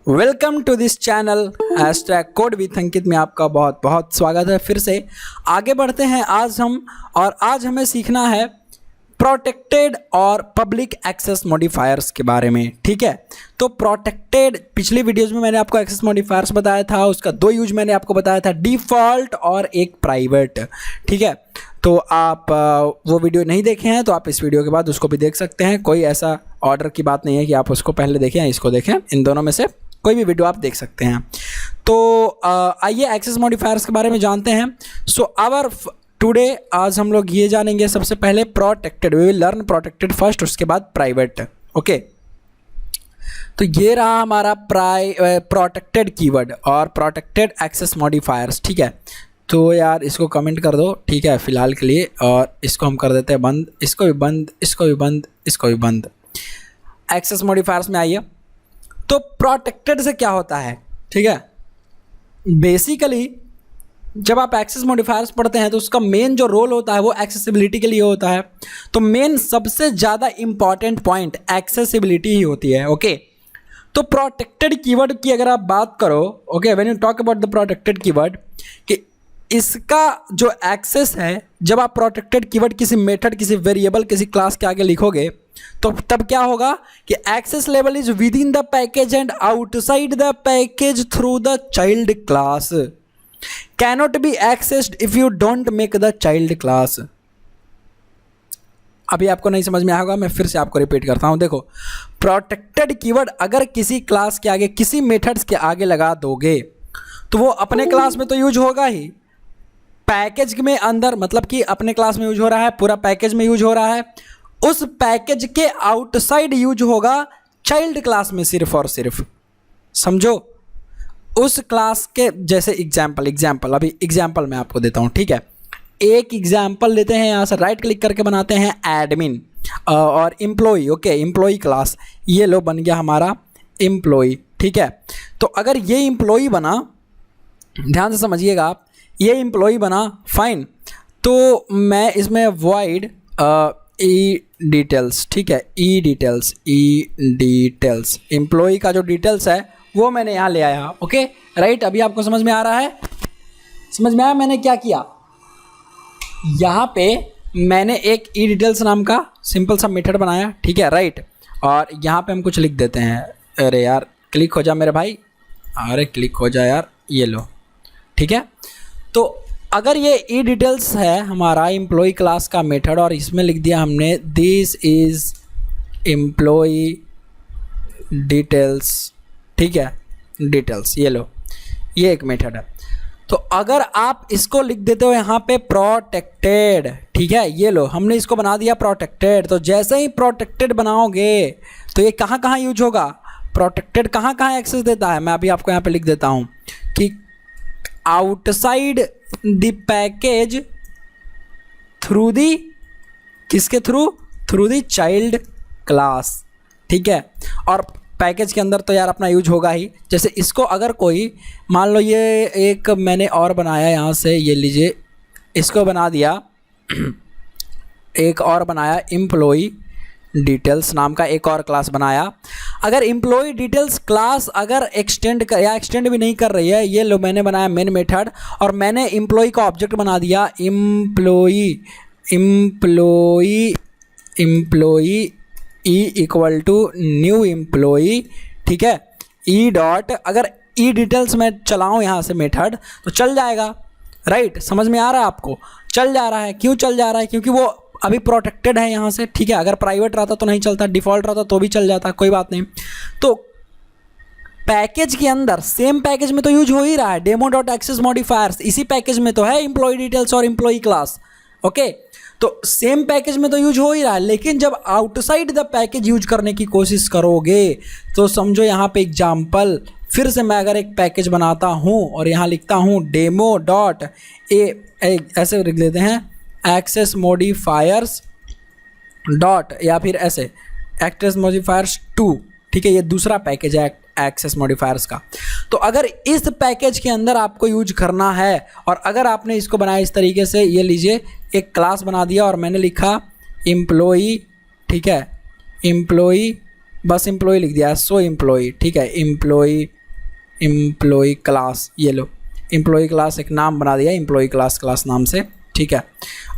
Welcome to this channel hashtag code with Ankit में आपका बहुत बहुत स्वागत है। फिर से आगे बढ़ते हैं आज हमें सीखना है प्रोटेक्टेड और पब्लिक एक्सेस मॉडिफायर्स के बारे में। ठीक है, तो प्रोटेक्टेड पिछली वीडियोज़ में मैंने आपको एक्सेस मॉडिफायर्स बताया था, उसका दो यूज मैंने आपको बताया था, डिफ़ॉल्ट और एक प्राइवेट। ठीक है, तो आप वो वीडियो नहीं देखे हैं तो आप इस वीडियो के बाद उसको भी देख सकते हैं। कोई ऐसा ऑर्डर की बात नहीं है कि आप उसको पहले देखें या इसको देखें, इन दोनों में से कोई भी वीडियो आप देख सकते हैं। तो आइए एक्सेस मॉडिफायर्स के बारे में जानते हैं। सो आवर टुडे आज हम लोग ये जानेंगे सबसे पहले protected. We will learn protected first, उसके बाद प्राइवेट। ओके, तो ये रहा हमारा प्रोटेक्टेड कीवर्ड और प्रोटेक्टेड एक्सेस मॉडिफायर्स। ठीक है, तो यार इसको कमेंट कर दो, ठीक है, फिलहाल के लिए, और इसको हम कर देते हैं बंद, इसको भी बंद, इसको भी बंद, इसको भी बंद। एक्सेस मॉडिफायर्स में आइए। तो प्रोटेक्टेड से क्या होता है? ठीक है, बेसिकली जब आप एक्सेस मॉडिफायर्स पढ़ते हैं तो उसका मेन जो रोल होता है वो एक्सेसिबिलिटी के लिए होता है। तो मेन सबसे ज़्यादा इंपॉर्टेंट पॉइंट एक्सेसिबिलिटी ही होती है। ओके, तो प्रोटेक्टेड कीवर्ड की अगर आप बात करो, okay, when you talk about the protected keyword, कि इसका जो एक्सेस है, जब आप प्रोटेक्टेड कीवर्ड किसी मेथड, किसी वेरिएबल, किसी क्लास के आगे लिखोगे तो तब क्या होगा कि access level is within the package and outside the package through the child class, cannot be accessed if you don't make the child class. अभी आपको नहीं समझ में आया होगा, मैं फिर से आपको रिपीट करता हूं। देखो, प्रोटेक्टेड कीवर्ड अगर किसी क्लास के आगे, किसी मेथड्स के आगे लगा दोगे तो वो अपने क्लास में तो यूज होगा ही, पैकेज में अंदर, मतलब कि अपने क्लास में यूज हो रहा है, पूरा पैकेज में यूज हो रहा है, उस पैकेज के आउटसाइड यूज होगा चाइल्ड क्लास में सिर्फ और सिर्फ। समझो, उस क्लास के जैसे एग्जाम्पल अभी एग्जाम्पल मैं आपको देता हूं। ठीक है, एक एग्जाम्पल लेते हैं, यहां से राइट क्लिक करके बनाते हैं एडमिन और एम्प्लॉय। ओके, एम्प्लॉय क्लास, ये लो बन गया हमारा एम्प्लॉय। ठीक है, तो अगर ये एम्प्लॉय बना, ध्यान से समझिएगा आप, ये एम्प्लॉय बना, फाइन, तो मैं इसमें वॉइड ई डिटेल्स, ठीक है, ई डिटेल्स एम्प्लॉय का जो डिटेल्स है वो मैंने यहाँ ले आया। ओके, राइट, अभी आपको समझ में आ रहा है? समझ में आया मैंने क्या किया? यहाँ पे मैंने एक ई डिटेल्स नाम का सिंपल सा मेथड बनाया। ठीक है, राइट, और यहाँ पे हम कुछ लिख देते हैं। अरे यार क्लिक हो जा मेरे भाई, अरे क्लिक हो जा यार, ये लो। ठीक है, तो अगर ये ई डिटेल्स है हमारा एम्प्लॉय क्लास का मेथड और इसमें लिख दिया हमने दिस इज एम्प्लॉय डिटेल्स, ठीक है, डिटेल्स, ये लो, ये एक मेथड है। तो अगर आप इसको लिख देते हो यहाँ पे प्रोटेक्टेड, ठीक है, ये लो, हमने इसको बना दिया प्रोटेक्टेड। तो जैसे ही प्रोटेक्टेड बनाओगे तो ये कहाँ कहाँ यूज होगा, प्रोटेक्टेड कहाँ कहाँ एक्सेस देता है, मैं अभी आपको यहाँ पे लिख देता हूँ कि outside the package through the, किसके through? Through the child class. ठीक है, और पैकेज के अंदर तो यार अपना यूज होगा ही। जैसे इसको अगर कोई, मान लो ये एक मैंने और बनाया, यहाँ से ये लीजिए, इसको बना दिया, एक और बनाया एम्प्लॉय डिटेल्स नाम का एक और क्लास बनाया। अगर एम्प्लॉय डिटेल्स क्लास अगर एक्सटेंड भी नहीं कर रही है, ये लो मैंने बनाया मेन मेथड और मैंने एम्प्लॉय का ऑब्जेक्ट बना दिया employee e equal to new employee. ठीक है, ई डॉट, अगर ई डिटेल्स में चलाऊँ यहाँ से मेथड तो चल जाएगा। राइट, समझ में आ रहा है आपको? चल जा रहा है, क्यों चल जा रहा है? क्योंकि वो अभी प्रोटेक्टेड है यहाँ से। ठीक है, अगर प्राइवेट रहता तो नहीं चलता, डिफ़ॉल्ट रहता तो भी चल जाता, कोई बात नहीं। तो पैकेज के अंदर, सेम पैकेज में तो यूज हो ही रहा है, डेमो डॉट एक्सेस मॉडिफायर्स, इसी पैकेज में तो है एम्प्लॉय डिटेल्स और एम्प्लॉय क्लास। ओके, तो सेम पैकेज में तो यूज हो ही रहा है, लेकिन जब आउटसाइड द पैकेज यूज करने की कोशिश करोगे तो समझो यहाँ पे एग्जाम्पल, फिर से मैं अगर एक पैकेज बनाता हूँ और यहाँ लिखता हूँ डेमो डॉट ऐसे लिख देते हैं एक्सेस मॉडिफायर्स डॉट, या फिर ऐसे एक्सेस मॉडिफायर्स 2। ठीक है, ये दूसरा पैकेज है एक्सेस मॉडिफायर्स का। तो अगर इस पैकेज के अंदर आपको यूज करना है और अगर आपने इसको बनाया इस तरीके से, ये लीजिए एक क्लास बना दिया और मैंने लिखा एम्प्लॉय, ठीक है, एम्प्लॉय बस एम्प्लॉय लिख दिया, सो एम्प्लॉय, ठीक है, एम्प्लॉय क्लास, ये लो एम्प्लॉय क्लास एक नाम बना दिया एम्प्लॉय क्लास नाम से, ठीक है।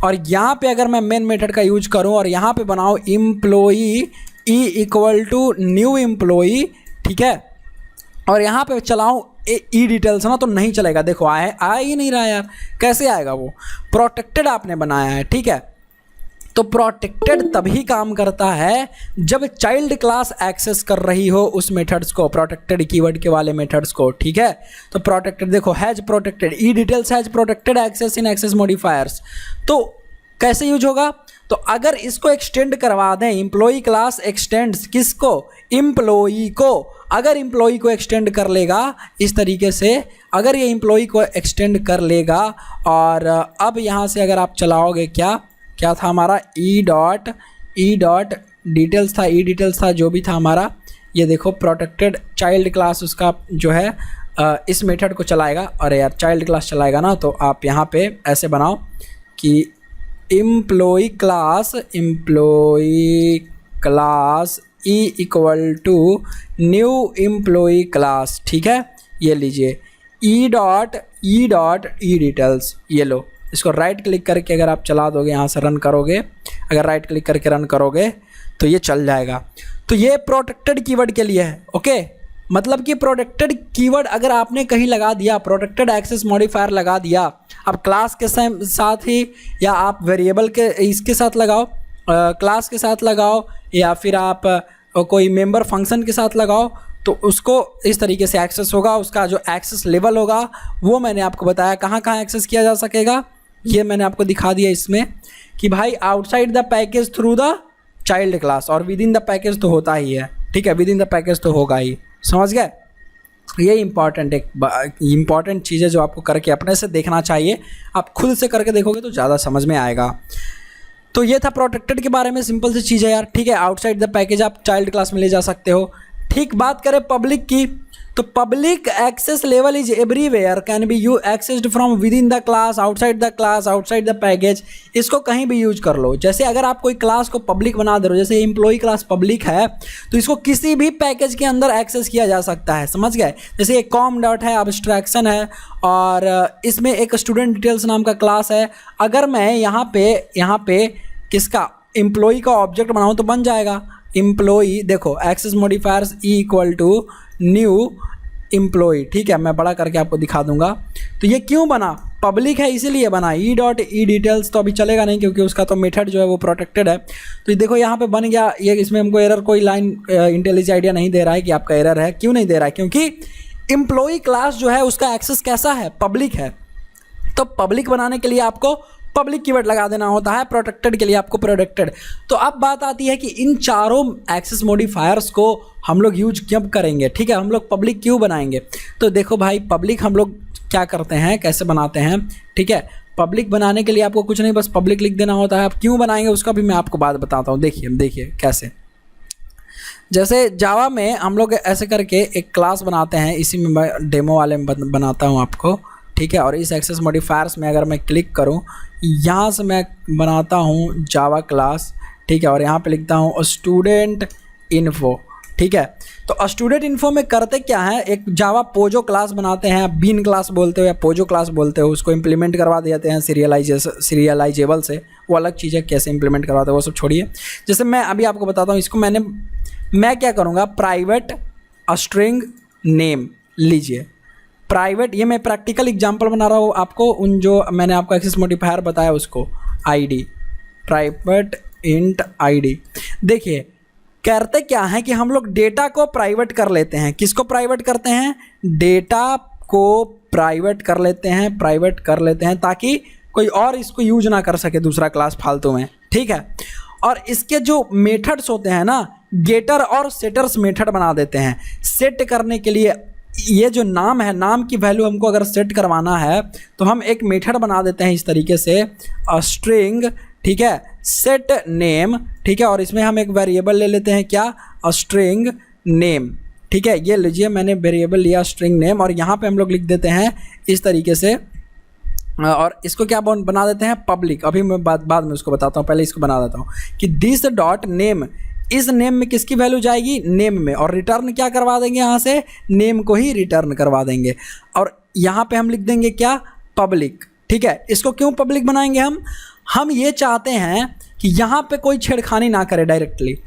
और यहाँ पे अगर मैं मेन मेथड का यूज करूँ और यहाँ पे बनाऊँ employee e equal to new employee, ठीक है, और यहाँ पे चलाऊँ ई डिटेल्स ना, तो नहीं चलेगा। देखो आ ही नहीं रहा यार, कैसे आएगा वो? प्रोटेक्टेड आपने बनाया है, ठीक है। तो प्रोटेक्टेड तभी काम करता है जब चाइल्ड क्लास एक्सेस कर रही हो उस मेथड्स को, प्रोटेक्टेड कीवर्ड के वाले मेथड्स को, ठीक है। तो प्रोटेक्टेड देखो, has protected e details has protected access in access modifiers. तो कैसे यूज होगा? तो अगर इसको एक्सटेंड करवा दें, एम्प्लॉई क्लास एक्सटेंड्स किसको? एम्प्लॉई को। अगर एम्प्लॉई को एक्सटेंड कर लेगा इस तरीके से, अगर ये एम्प्लॉई को एक्सटेंड कर लेगा, और अब यहाँ से अगर आप चलाओगे क्या था हमारा ई डॉट डिटेल्स था, ई डिटेल्स था जो भी था हमारा, ये देखो प्रोटेक्टेड चाइल्ड क्लास उसका जो है इस मेथड को चलाएगा। अरे यार चाइल्ड क्लास चलाएगा ना, तो आप यहाँ पे ऐसे बनाओ कि employee class e equal to new employee class, ठीक है। ये लीजिए ई डॉट ई डिटेल्स, ये लो, इसको राइट क्लिक करके अगर आप चला दोगे, यहाँ से रन करोगे, अगर राइट क्लिक करके रन करोगे तो ये चल जाएगा। तो ये प्रोटेक्टेड कीवर्ड के लिए है, ओके। मतलब कि प्रोटेक्टेड कीवर्ड अगर आपने कहीं लगा दिया, प्रोटेक्टेड एक्सेस मॉडिफायर लगा दिया, अब क्लास के साथ ही, या आप वेरिएबल के इसके साथ लगाओ, क्लास के साथ लगाओ, या फिर आप कोई मेंबर फंक्शन के साथ लगाओ, तो उसको इस तरीके से एक्सेस होगा। उसका जो एक्सेस लेवल होगा वो मैंने आपको बताया कहाँ एक्सेस किया जा सकेगा, ये मैंने आपको दिखा दिया इसमें कि भाई outside the package through the child class, और विद इन द पैकेज तो होता ही है, ठीक है, विद इन द पैकेज तो होगा ही, समझ गए। ये इम्पॉर्टेंट चीज़ है जो आपको करके अपने से देखना चाहिए, आप खुद से करके देखोगे तो ज़्यादा समझ में आएगा। तो ये था प्रोटेक्टेड के बारे में, सिंपल सी चीज़ है यार, ठीक है। आउटसाइड द पैकेज आप चाइल्ड क्लास में ले जा सकते हो, ठीक। बात करें पब्लिक की, तो public access level is everywhere, can be you accessed from within the class, outside the class, outside the package, इसको कहीं भी यूज कर लो। जैसे अगर आप कोई क्लास को पब्लिक बना दे रहे हो, जैसे एम्प्लॉई क्लास पब्लिक है, तो इसको किसी भी पैकेज के अंदर एक्सेस किया जा सकता है, समझ गए। जैसे एक कॉम डॉट है, अब्स्ट्रैक्शन है, और इसमें एक स्टूडेंट डिटेल्स नाम का क्लास है। अगर मैं यहाँ पे किसका एम्प्लॉई का ऑब्जेक्ट बनाऊँ तो बन जाएगा एम्प्लॉई, देखो access modifiers e equal to new employee, ठीक है। मैं बड़ा करके आपको दिखा दूंगा। तो ये क्यों बना? पब्लिक है इसीलिए बना। ई डॉट ई डिटेल्स तो अभी चलेगा नहीं, क्योंकि उसका तो मेथड जो है वो प्रोटेक्टेड है। तो देखो यहाँ पे बन गया ये, इसमें हमको एरर कोई लाइन इंटेलिजेंट आइडिया नहीं दे रहा है कि आपका एरर है। क्यों नहीं दे रहा है? क्योंकि एम्प्लॉई क्लास जो है उसका एक्सेस कैसा है? पब्लिक है। तो पब्लिक बनाने के लिए आपको पब्लिक कीवर्ड लगा देना होता है, प्रोटेक्टेड के लिए आपको प्रोटेक्टेड। तो अब बात आती है कि इन चारों एक्सेस मॉडिफायर्स को हम लोग यूज क्यों करेंगे, ठीक है, हम लोग पब्लिक क्यों बनाएंगे। तो देखो भाई, पब्लिक हम लोग क्या करते हैं, कैसे बनाते हैं, ठीक है। पब्लिक बनाने के लिए आपको कुछ नहीं, बस पब्लिक लिख देना होता है। आप क्यों बनाएंगे उसका भी मैं आपको बात बताता हूँ। देखिए कैसे। जैसे जावा में हम लोग ऐसे करके एक क्लास बनाते हैं, इसी में मैं डेमो वाले में बनाता हूँ आपको, ठीक है। और इस एक्सेस मॉडिफायर्स में अगर मैं क्लिक करूं, यहाँ से मैं बनाता हूं जावा क्लास, ठीक है, और यहाँ पे लिखता हूं स्टूडेंट इन्फो, ठीक है। तो स्टूडेंट इन्फो में करते क्या है, एक जावा पोजो क्लास बनाते हैं, बीन क्लास बोलते हो या पोजो क्लास बोलते हो, उसको इम्प्लीमेंट करवा देते हैं सीरियलाइजेबल से। वो अलग चीज़ है, कैसे इंप्लीमेंट करवाते हैं वो सब छोड़िए। जैसे मैं अभी आपको बताता हूँ, इसको मैं क्या करूँगा, प्राइवेट स्ट्रिंग नेम लीजिए, प्राइवेट, ये मैं प्रैक्टिकल एग्जांपल बना रहा हूँ आपको, उन जो मैंने आपको एक्सेस मॉडिफायर बताया उसको, आईडी, प्राइवेट इंट आईडी। देखिए करते क्या है कि हम लोग डेटा को प्राइवेट कर लेते हैं। किसको प्राइवेट करते हैं? डेटा को प्राइवेट कर लेते हैं ताकि कोई और इसको यूज ना कर सके, दूसरा क्लास फालतू में, ठीक है। और इसके जो मेथड्स होते हैं ना, गेटर और सेटर्स मेथड बना देते हैं। सेट करने के लिए ये जो नाम है, नाम की वैल्यू हमको अगर सेट करवाना है तो हम एक मेथड बना देते हैं इस तरीके से, स्ट्रिंग, ठीक है, सेट नेम, ठीक है, और इसमें हम एक वेरिएबल ले लेते हैं, क्या, स्ट्रिंग नेम, ठीक है। ये लीजिए मैंने वेरिएबल लिया स्ट्रिंग नेम, और यहाँ पे हम लोग लिख देते हैं इस तरीके से, और इसको क्या बना देते हैं, पब्लिक। अभी मैं बाद में उसको बताता हूँ, पहले इसको बना देता हूँ कि दिस डॉट नेम इस नेम में किसकी वैल्यू जाएगी, नेम में, और रिटर्न क्या करवा देंगे यहाँ से, नेम को ही रिटर्न करवा देंगे। और यहाँ पे हम लिख देंगे क्या, पब्लिक। ठीक है, इसको क्यों पब्लिक बनाएंगे हम ये चाहते हैं कि यहाँ पे कोई छेड़खानी ना करे, डायरेक्टली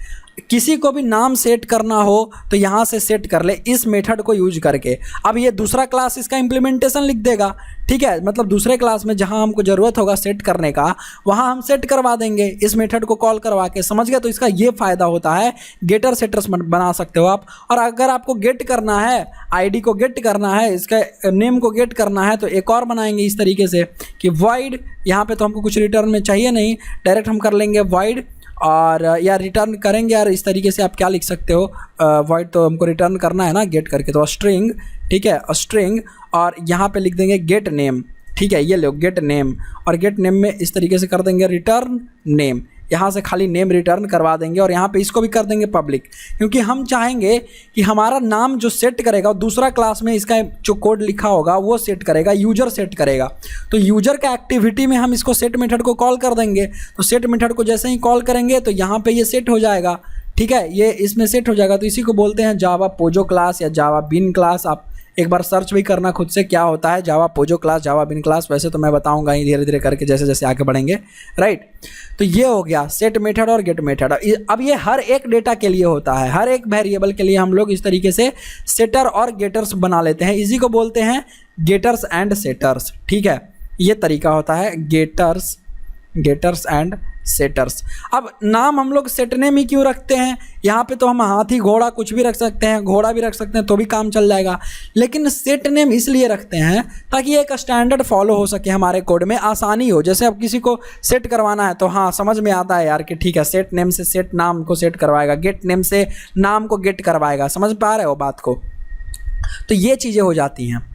किसी को भी नाम सेट करना हो तो यहाँ से सेट कर ले इस मेथड को यूज करके। अब ये दूसरा क्लास इसका इम्प्लीमेंटेशन लिख देगा। ठीक है, मतलब दूसरे क्लास में जहाँ हमको ज़रूरत होगा सेट करने का वहाँ हम सेट करवा देंगे इस मेथड को कॉल करवा के। समझ गए? तो इसका ये फ़ायदा होता है, गेटर सेटर्स बना सकते हो आप। और अगर आपको गेट करना है, आईडी को गेट करना है, इसका नेम को गेट करना है, तो एक और बनाएंगे इस तरीके से कि void, यहाँ पे तो हमको कुछ रिटर्न में चाहिए नहीं, डायरेक्ट हम कर लेंगे void, और या रिटर्न करेंगे यार इस तरीके से। आप क्या लिख सकते हो, void तो हमको रिटर्न करना है ना गेट करके, तो स्ट्रिंग, ठीक है, स्ट्रिंग, और यहाँ पे लिख देंगे गेट नेम। ठीक है, ये लो गेट नेम, और गेट नेम में इस तरीके से कर देंगे रिटर्न नेम, यहाँ से खाली नेम रिटर्न करवा देंगे। और यहाँ पे इसको भी कर देंगे पब्लिक, क्योंकि हम चाहेंगे कि हमारा नाम जो सेट करेगा दूसरा क्लास में इसका जो कोड लिखा होगा वो सेट करेगा, यूजर सेट करेगा। तो यूजर का एक्टिविटी में हम इसको सेट मेथड को कॉल कर देंगे। तो सेट मेथड को जैसे ही कॉल करेंगे तो यहाँ पे ये सेट हो जाएगा। ठीक है, ये इसमें सेट हो जाएगा। तो इसी को बोलते हैं जावा पोजो क्लास या जावा बिन क्लास। आप एक बार सर्च भी करना खुद से क्या होता है जावा पोजो क्लास, जावा बिन क्लास। वैसे तो मैं बताऊंगा ही धीरे धीरे करके जैसे जैसे आगे बढ़ेंगे, राइट। तो ये हो गया सेट मेथड और गेट मेथड। अब ये हर एक डेटा के लिए होता है, हर एक वेरिएबल के लिए हम लोग इस तरीके से सेटर और गेटर्स बना लेते हैं। इसी को बोलते हैं गेटर्स एंड सेटर्स। ठीक है, ये तरीका होता है गेटर्स एंड सेटर्स। अब नाम हम लोग सेट नेम ही क्यों रखते हैं, यहाँ पे तो हम हाथी घोड़ा कुछ भी रख सकते हैं, घोड़ा भी रख सकते हैं तो भी काम चल जाएगा। लेकिन सेट नेम इसलिए रखते हैं ताकि एक स्टैंडर्ड फॉलो हो सके, हमारे कोड में आसानी हो। जैसे अब किसी को सेट करवाना है तो हाँ समझ में आता है यार कि ठीक है सेट नेम से सेट नाम को सेट करवाएगा, गेट नेम से नाम को गेट करवाएगा। समझ पा रहे हो बात को? तो ये चीज़ें हो जाती हैं।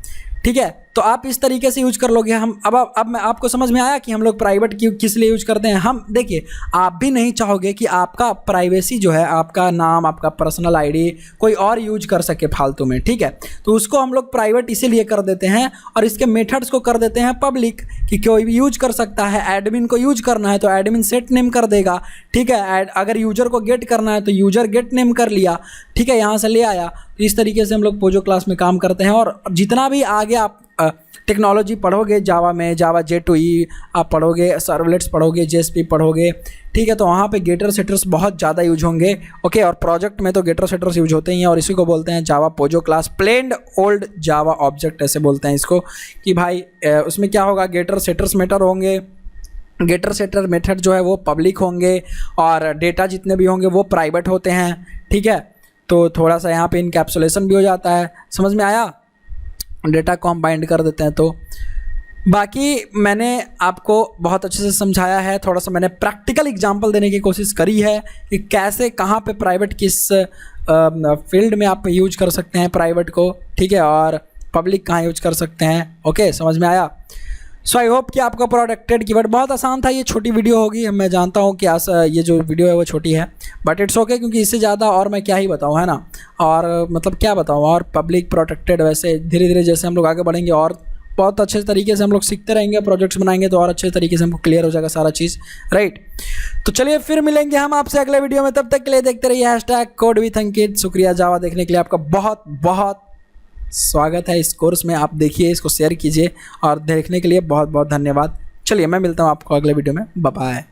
ठीक है, तो आप इस तरीके से यूज कर लोगे। हम अब मैं आपको समझ में आया कि हम लोग प्राइवेट की किस लिए यूज करते हैं। हम देखिए, आप भी नहीं चाहोगे कि आपका प्राइवेसी जो है, आपका नाम, आपका पर्सनल आईडी कोई और यूज कर सके फालतू में। ठीक है, तो उसको हम लोग प्राइवेट इसीलिए कर देते हैं, और इसके मेथड्स को कर देते हैं पब्लिक कि कोई भी यूज कर सकता है। एडमिन को यूज करना है तो एडमिन सेट नेम कर देगा। ठीक है, अगर यूजर को गेट करना है तो यूजर गेट नेम कर लिया। ठीक है, यहाँ से ले आया। तो इस तरीके से हम लोग पोजो क्लास में काम करते हैं। और जितना भी आगे आप टेक्नोलॉजी पढ़ोगे जावा में, जावा J2E आप पढ़ोगे, सर्वलेट्स पढ़ोगे, JSP पढ़ोगे, ठीक है, तो वहाँ पे गेटर सेटर्स बहुत ज़्यादा यूज होंगे। ओके, और प्रोजेक्ट में तो गेटर सेटर्स यूज होते ही हैं। और इसी को बोलते हैं Java POJO class, plain old Java object ऐसे बोलते हैं इसको। कि भाई उसमें क्या होगा, गेटर सेटर्स मेथड होंगे, गेटर सेटर मेथड जो है वो पब्लिक होंगे, और डेटा जितने भी होंगे वो प्राइवेट होते हैं। ठीक है, तो थोड़ा सा यहाँ पे इनकैप्सुलेशन भी हो जाता है। समझ में आया? डेटा को हम बाइंड कर देते हैं। तो बाकी मैंने आपको बहुत अच्छे से समझाया है, थोड़ा सा मैंने प्रैक्टिकल एग्जांपल देने की कोशिश करी है कि कैसे, कहाँ पे प्राइवेट, किस फील्ड में आप यूज कर सकते हैं प्राइवेट को। ठीक है, और पब्लिक कहाँ यूज कर सकते हैं। ओके, समझ में आया? सो आई होप कि आपका प्रोटेक्टेड कीवर्ड बहुत आसान था। ये छोटी वीडियो होगी, मैं जानता हूँ कि ये जो वीडियो है वो छोटी है, बट इट्स ओके, क्योंकि इससे ज़्यादा और मैं क्या ही बताऊँ, है ना। और मतलब क्या बताऊँ, और पब्लिक प्रोटेक्टेड, वैसे धीरे धीरे जैसे हम लोग आगे बढ़ेंगे और बहुत अच्छे तरीके से हम लोग सीखते रहेंगे, प्रोजेक्ट्स बनाएंगे तो और अच्छे तरीके से हमको क्लियर हो जाएगा सारा चीज़, राइट। तो चलिए फिर मिलेंगे हम आपसे अगले वीडियो में। तब तक के लिए देखते रहिए #CodeWithAnkit। शुक्रिया जावा देखने के लिए, आपका बहुत बहुत स्वागत है इस कोर्स में। आप देखिए, इसको शेयर कीजिए, और देखने के लिए बहुत बहुत धन्यवाद। चलिए मैं मिलता हूँ आपको अगले वीडियो में। Bye bye.